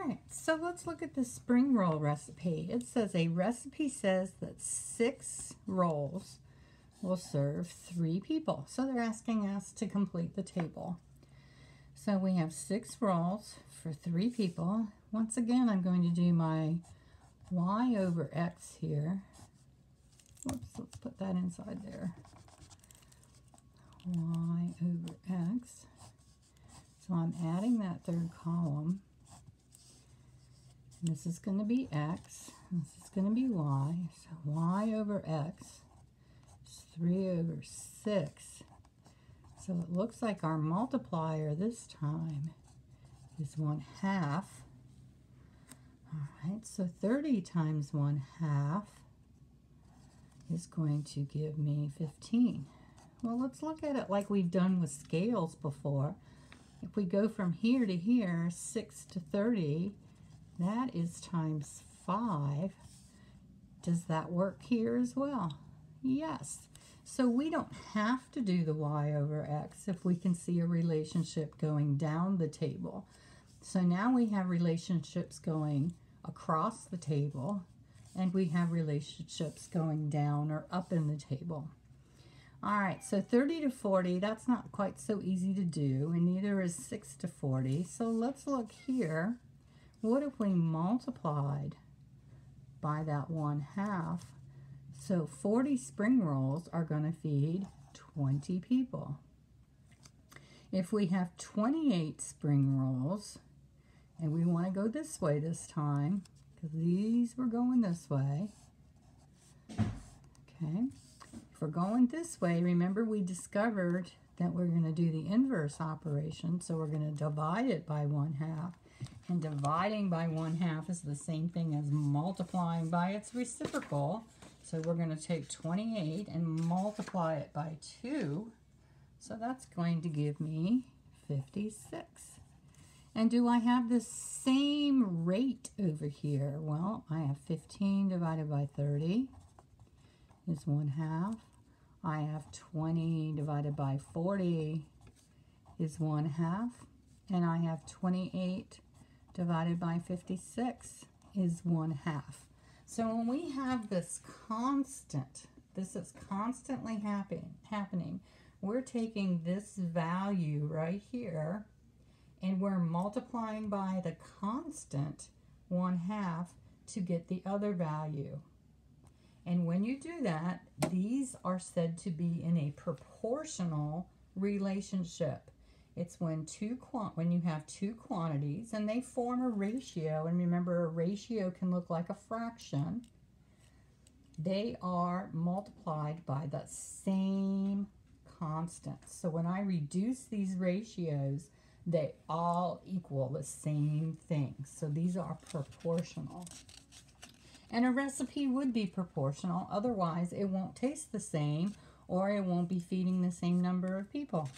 Alright, so let's look at the spring roll recipe. It says a recipe says that 6 rolls will serve 3 people. So they're asking us to complete the table. So we have 6 rolls for 3 people. Once again, I'm going to do my y over x here. Whoops, let's put that inside there. Y over x. So I'm adding that third column. And this is going to be x. This is going to be y. So y over x is 3 over 6. So it looks like our multiplier this time is 1/2. Alright, so 30 times 1/2 is going to give me 15. Well, let's look at it like we've done with scales before. If we go from here to here, 6 to 30, that is times 5. Does that work here as well? Yes. So we don't have to do the y over x if we can see a relationship going down the table. So now we have relationships going across the table, and we have relationships going down or up in the table. All right, so 30 to 40, that's not quite so easy to do, and neither is 6 to 40. So let's look here. What if we multiplied by that 1/2? So 40 spring rolls are going to feed 20 people. If we have 28 spring rolls, and we want to go this way this time, because these were going this way. Okay. If we're going this way, remember we discovered that we're going to do the inverse operation, so we're going to divide it by 1/2. And dividing by 1/2 is the same thing as multiplying by its reciprocal. So we're going to take 28 and multiply it by 2. So that's going to give me 56. And do I have the same rate over here? Well, I have 15 divided by 30 is 1/2. I have 20 divided by 40 is 1/2. And I have 28 divided by 56 is 1/2. So when we have this constant, this is constantly happening, we're taking this value right here and we're multiplying by the constant 1/2 to get the other value. And when you do that, these are said to be in a proportional relationship. It's when you have 2 quantities and they form a ratio, and remember a ratio can look like a fraction. They are multiplied by the same constant. So when I reduce these ratios, they all equal the same thing. So these are proportional. And a recipe would be proportional, otherwise it won't taste the same or it won't be feeding the same number of people.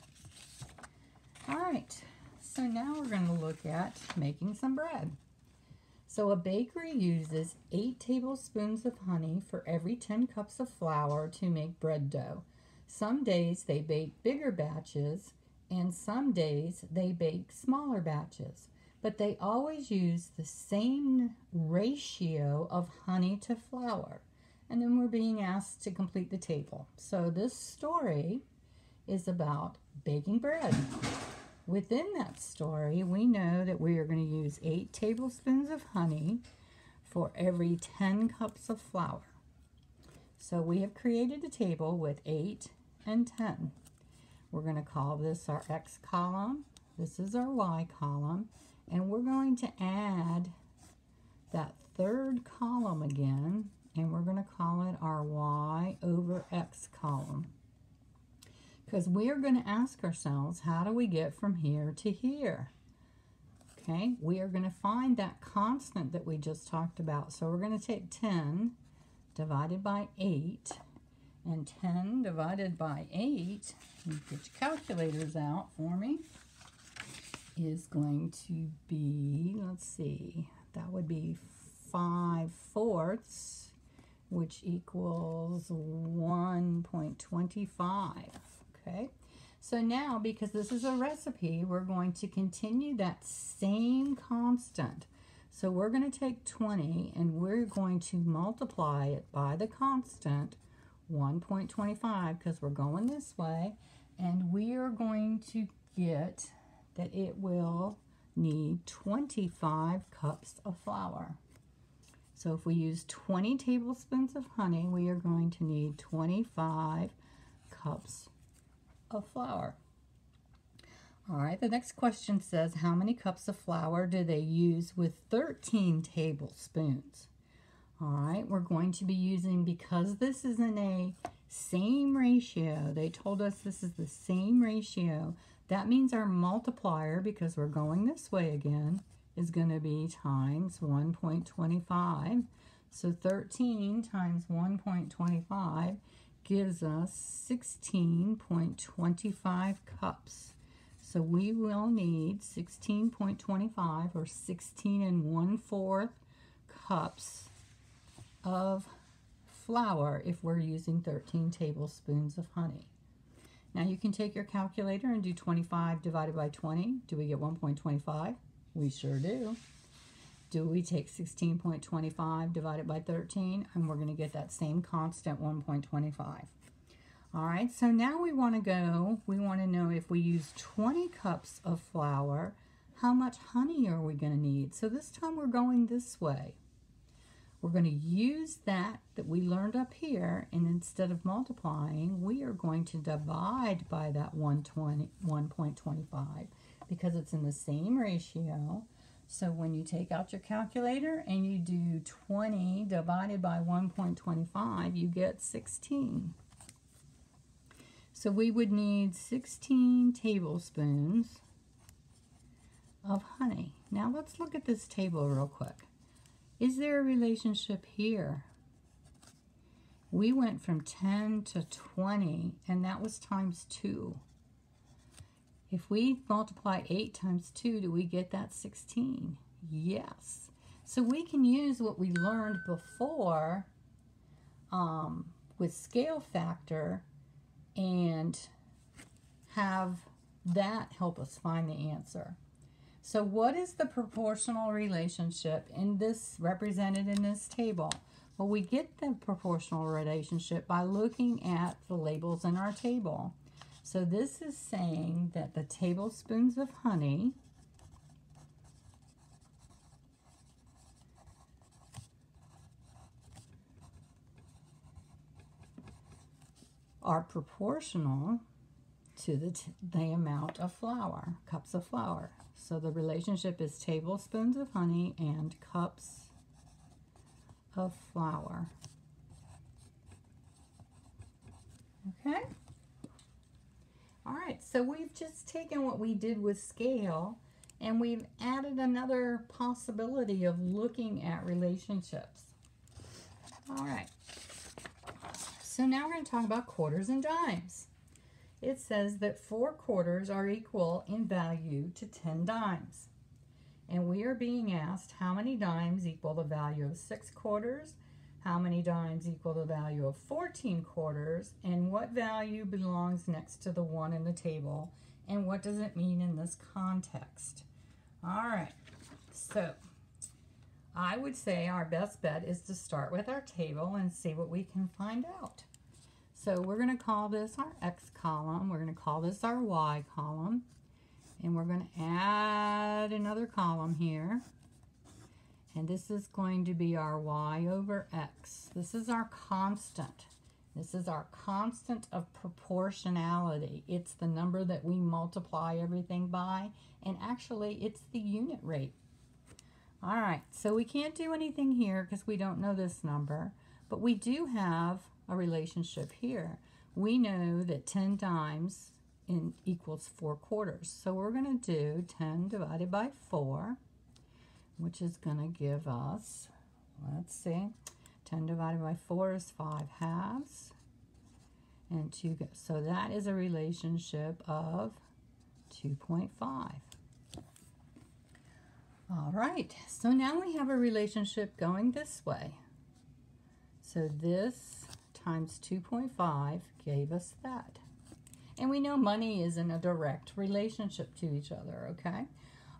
Alright, so now we're going to look at making some bread. So a bakery uses 8 tablespoons of honey for every 10 cups of flour to make bread dough. Some days they bake bigger batches and some days they bake smaller batches, but they always use the same ratio of honey to flour. And then we're being asked to complete the table. So this story is about baking bread. Within that story, we know that we are going to use 8 tablespoons of honey for every 10 cups of flour. So we have created a table with 8 and 10. We're going to call this our X column. This is our Y column. And we're going to add that third column again, and we're going to call it our Y over X column. Because we are going to ask ourselves, how do we get from here to here? Okay, we are going to find that constant that we just talked about. So we're going to take 10 divided by 8, and 10 divided by 8, get your calculators out for me, is going to be, let's see, that would be 5/4, which equals 1.25. Okay, so now because this is a recipe, we're going to continue that same constant. So we're going to take 20 and we're going to multiply it by the constant 1.25 because we're going this way, and we are going to get that it will need 25 cups of flour. So if we use 20 tablespoons of honey, we are going to need 25 cups of flour. All right, the next question says, how many cups of flour do they use with 13 tablespoons? All right, we're going to be using, because this is in a same ratio, they told us this is the same ratio, that means our multiplier, because we're going this way again, is going to be times 1.25. So 13 times 1.25 gives us 16.25 cups. So we will need 16.25 or 16 1/4 cups of flour if we're using 13 tablespoons of honey. Now you can take your calculator and do 25 divided by 20. Do we get 1.25? We sure do. Do we take 16.25 divided by 13? And we're going to get that same constant 1.25. All right, so now we want to know if we use 20 cups of flour, how much honey are we going to need? So this time we're going this way. We're going to use that we learned up here, and instead of multiplying, we are going to divide by that 1.25 because it's in the same ratio. So when you take out your calculator and you do 20 divided by 1.25, you get 16. So we would need 16 tablespoons of honey. Now let's look at this table real quick. Is there a relationship here? We went from 10 to 20, and that was times 2. If we multiply 8 times 2, do we get that 16? Yes. So we can use what we learned before with scale factor and have that help us find the answer. So what is the proportional relationship in this, represented in this table? Well, we get the proportional relationship by looking at the labels in our table. So this is saying that the tablespoons of honey are proportional to the amount of flour, cups of flour. So the relationship is tablespoons of honey and cups of flour. Okay? All right, so we've just taken what we did with scale and we've added another possibility of looking at relationships. All right. So now we're going to talk about quarters and dimes. It says that 4 quarters are equal in value to 10 dimes. And we are being asked how many dimes equal the value of 6 quarters, how many dimes equal the value of 14 quarters, and what value belongs next to the 1 in the table, and what does it mean in this context. All right, so I would say our best bet is to start with our table and see what we can find out. So we're going to call this our X column, we're going to call this our Y column, and we're going to add another column here. And this is going to be our Y over X. This is our constant. This is our constant of proportionality. It's the number that we multiply everything by, and actually it's the unit rate. All right, so we can't do anything here because we don't know this number, but we do have a relationship here. We know that 10 dimes equals 4 quarters. So we're going to do 10 divided by 4, which is going to give us, let's see, 10 divided by 4 is 5 halves, and 2, so that is a relationship of 2.5. All right, so now we have a relationship going this way. So this times 2.5 gave us that. And we know money isn't a direct relationship to each other, okay?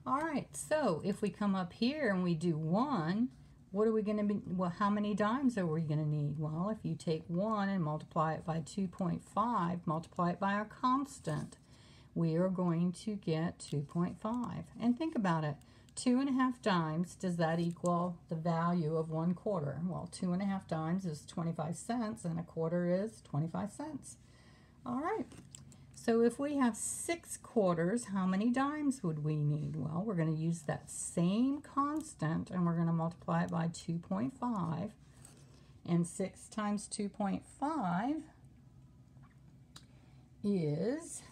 All right, so if we come up here and we do 1, what are we going to be, well, how many dimes are we going to need? Well, if you take 1 and multiply it by 2.5, multiply it by our constant, we are going to get 2.5. And think about it. 2.5 dimes, does that equal the value of 1/4? Well, 2.5 dimes is 25 cents, and 1/4 is 25 cents. All right. So if we have 6 quarters, how many dimes would we need? Well, we're going to use that same constant, and we're going to multiply it by 2.5. And 6 times 2.5 is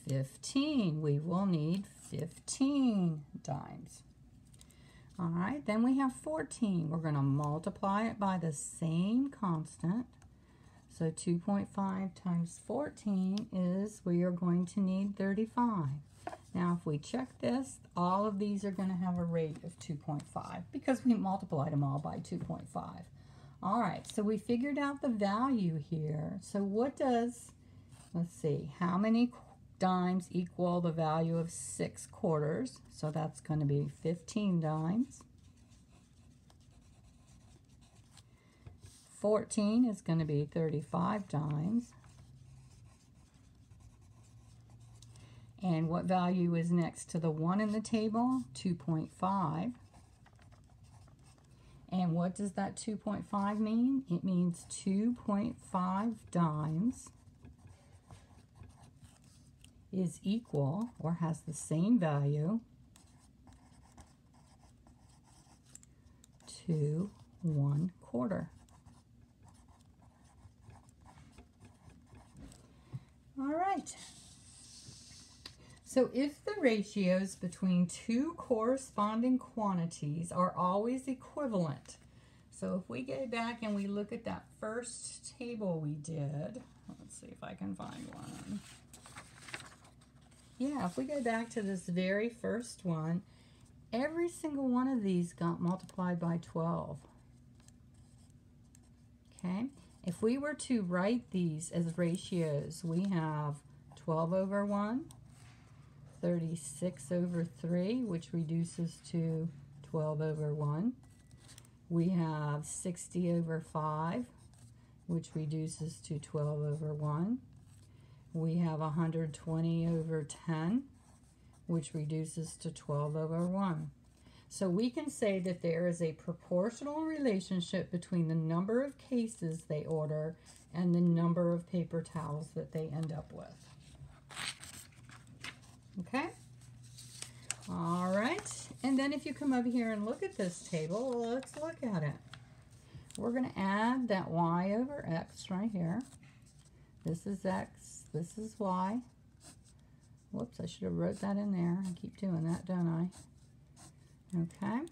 15. We will need 15 dimes. All right, then we have 14. We're going to multiply it by the same constant. So 2.5 times 14 is, we are going to need 35. Now if we check this, all of these are going to have a rate of 2.5 because we multiplied them all by 2.5. All right, so we figured out the value here. So what does, let's see, how many dimes equal the value of 6 quarters? So that's going to be 15 dimes. 14 is going to be 35 dimes. And what value is next to the 1 in the table? 2.5. And what does that 2.5 mean? It means 2.5 dimes is equal, or has the same value, to 1/4. All right. So if the ratios between two corresponding quantities are always equivalent, so if we go back and we look at that first table we did, let's see if I can find one. Yeah, if we go back to this very first one, every single one of these got multiplied by 12. Okay? If we were to write these as ratios, we have 12 over 1, 36 over 3, which reduces to 12 over 1. We have 60 over 5, which reduces to 12 over 1. We have 120 over 10, which reduces to 12 over 1. So we can say that there is a proportional relationship between the number of cases they order and the number of paper towels that they end up with. Okay? All right. And then if you come over here and look at this table, let's look at it. We're going to add that y over x right here. This is x, this is y. Whoops, I should have wrote that in there. I keep doing that, don't I? Okay,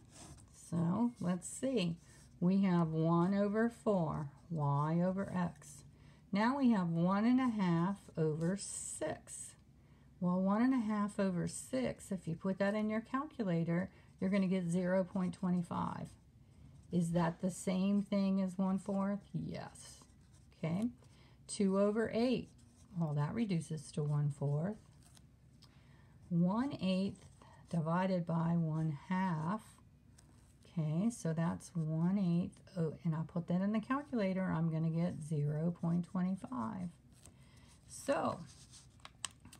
so let's see. We have 1 over 4, y over x. Now we have 1.5 over 6. Well, 1.5 over 6, if you put that in your calculator, you're going to get 0.25. Is that the same thing as 1/4? Yes. Okay. 2 over 8. Well, that reduces to 1/4. 1/8 divided by 1/2. Okay, so that's 1/8. Oh, and I put that in the calculator. I'm going to get 0.25. So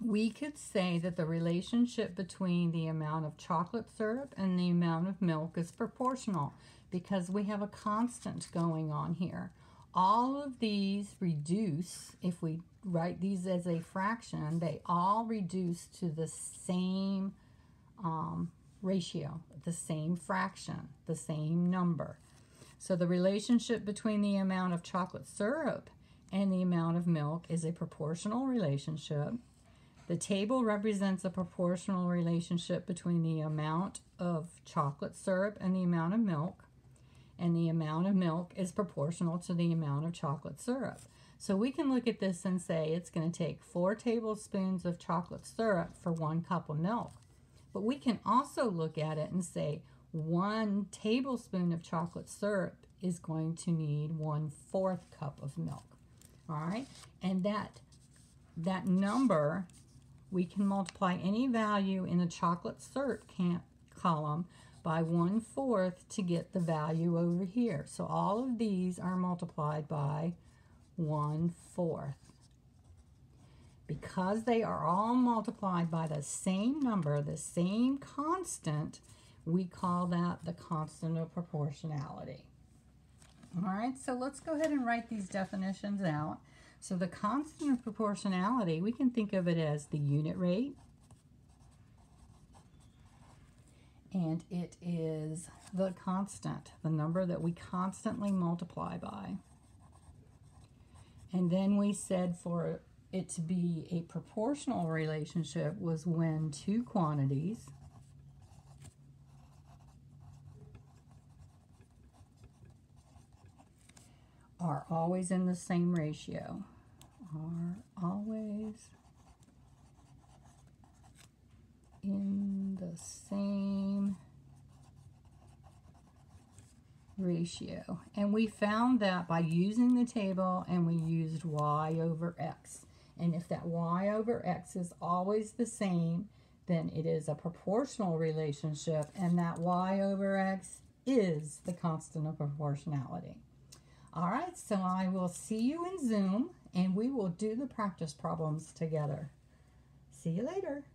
we could say that the relationship between the amount of chocolate syrup and the amount of milk is proportional because we have a constant going on here. All of these reduce, if we write these as a fraction, they all reduce to the same ratio, the same fraction, the same number. So the relationship between the amount of chocolate syrup and the amount of milk is a proportional relationship. The table represents a proportional relationship between the amount of chocolate syrup and the amount of milk, and the amount of milk is proportional to the amount of chocolate syrup. So we can look at this and say it's going to take 4 tablespoons of chocolate syrup for 1 cup of milk. But we can also look at it and say 1 tablespoon of chocolate syrup is going to need 1/4 cup of milk. All right, and that number we can multiply any value in the chocolate cert column by 1/4 to get the value over here. So all of these are multiplied by 1/4. Because they are all multiplied by the same number, the same constant, we call that the constant of proportionality. All right, so let's go ahead and write these definitions out. So the constant of proportionality, we can think of it as the unit rate, and it is the constant, the number that we constantly multiply by. And then we said for it to be a proportional relationship was when two quantities are always in the same ratio. Are always in the same ratio. And we found that by using the table, and we used y over x. And if that y over x is always the same, then it is a proportional relationship, and that y over x is the constant of proportionality. All right, so I will see you in Zoom, and we will do the practice problems together. See you later.